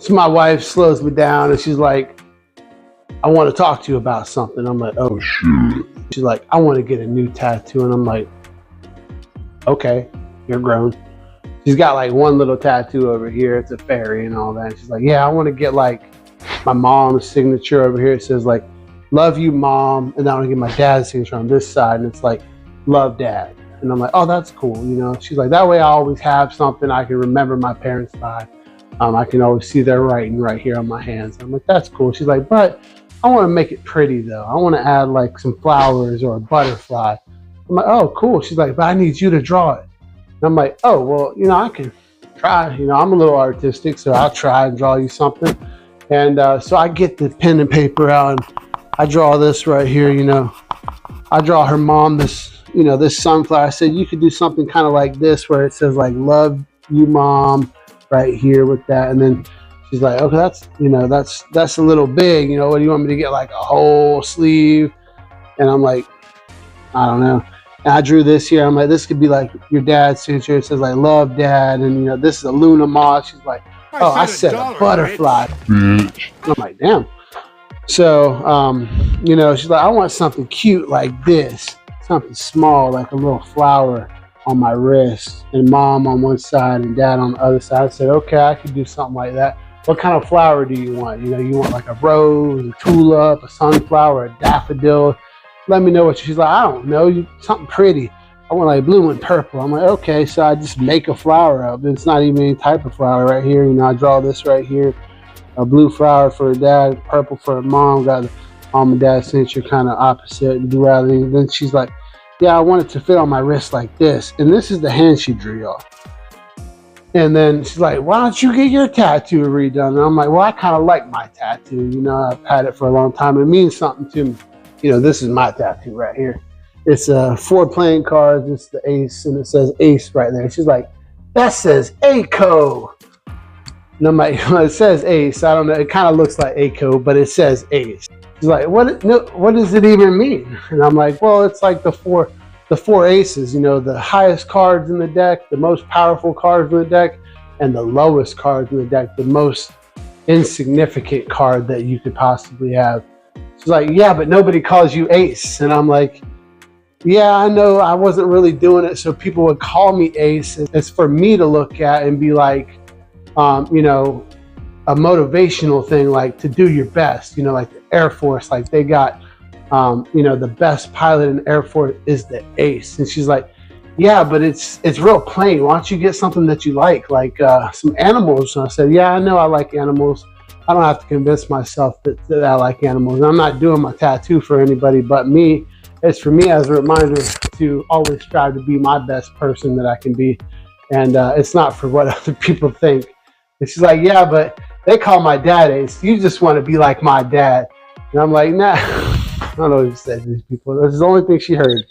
So my wife slows me down and she's like, I want to talk to you about something. I'm like, oh shit. She's like, I want to get a new tattoo. And I'm like, okay, you're grown. She's got like one little tattoo over here. It's a fairy and all that. And she's like, yeah, I want to get like my mom's signature over here. It says like, love you, mom. And then I want to get my dad's signature on this side. And it's like, love, dad. And I'm like, oh, that's cool. You know, she's like, that way I always have something I can remember my parents by. I can always see their writing right here on my hands. I'm like, that's cool. She's like, but I want to make it pretty though. I want to add like some flowers or a butterfly. I'm like, oh, cool. She's like, but I need you to draw it. And I'm like, oh, well, you know, I can try. You know, I'm a little artistic, so I'll try and draw you something. And so I get the pen and paper out and I draw this right here. You know, I draw her mom this, you know, this sunflower. I said, you could do something kind of like this where it says like, love you, mom, right here with that. And then she's like, okay, that's, you know, that's a little big. You know, what do you want me to get, like a whole sleeve? And I'm like, I don't know. And I drew this here. I'm like, this could be like your dad's signature. It says like, love, dad. And, you know, this is a Luna moth. She's like, oh, I said a butterfly. I'm like, damn. So, you know, she's like, I want something cute like this. Something small, like a little flower on my wrist, and mom on one side and dad on the other side. I said, okay, I could do something like that. What kind of flower do you want? You know, you want like a rose, a tulip, a sunflower, a daffodil? Let me know what she's like. I don't know, something pretty. I want like blue and purple. I'm like, okay, so I just make a flower up. It's not even any type of flower right here. You know, I draw this right here, a blue flower for dad, purple for mom. Got the mom and dad's signature kind of opposite. And then she's like, yeah, I want it to fit on my wrist like this. And this is the hand she drew, y'all. And then she's like, why don't you get your tattoo redone? And I'm like, well, I kind of like my tattoo. You know, I've had it for a long time. It means something to me. You know, this is my tattoo right here. It's 4 playing cards. It's the ace, and it says ace right there. She's like, that says ACO. And I'm like, well, it says ace. I don't know. It kind of looks like ACO, but it says ace. She's like, what does it even mean? And I'm like, well, it's like the four aces, you know, the highest cards in the deck, the most powerful cards in the deck, and the lowest cards in the deck, the most insignificant card that you could possibly have. She's like, yeah, but nobody calls you ace. And I'm like, yeah, I know I wasn't really doing it so people would call me ace. It's for me to look at and be like, you know, a motivational thing, like to do your best, you know, like the Air Force, like they got, you know, the best pilot in the Air Force is the ace. And she's like, yeah, but it's real plain. Why don't you get something that you like some animals? And I said, yeah, I know I like animals. I don't have to convince myself that I like animals. I'm not doing my tattoo for anybody but me. It's for me as a reminder to always strive to be my best person that I can be. And it's not for what other people think. And she's like, yeah, but they call my dad ace. You just want to be like my dad. And I'm like, nah. I don't know what you said to these people. That's the only thing she heard.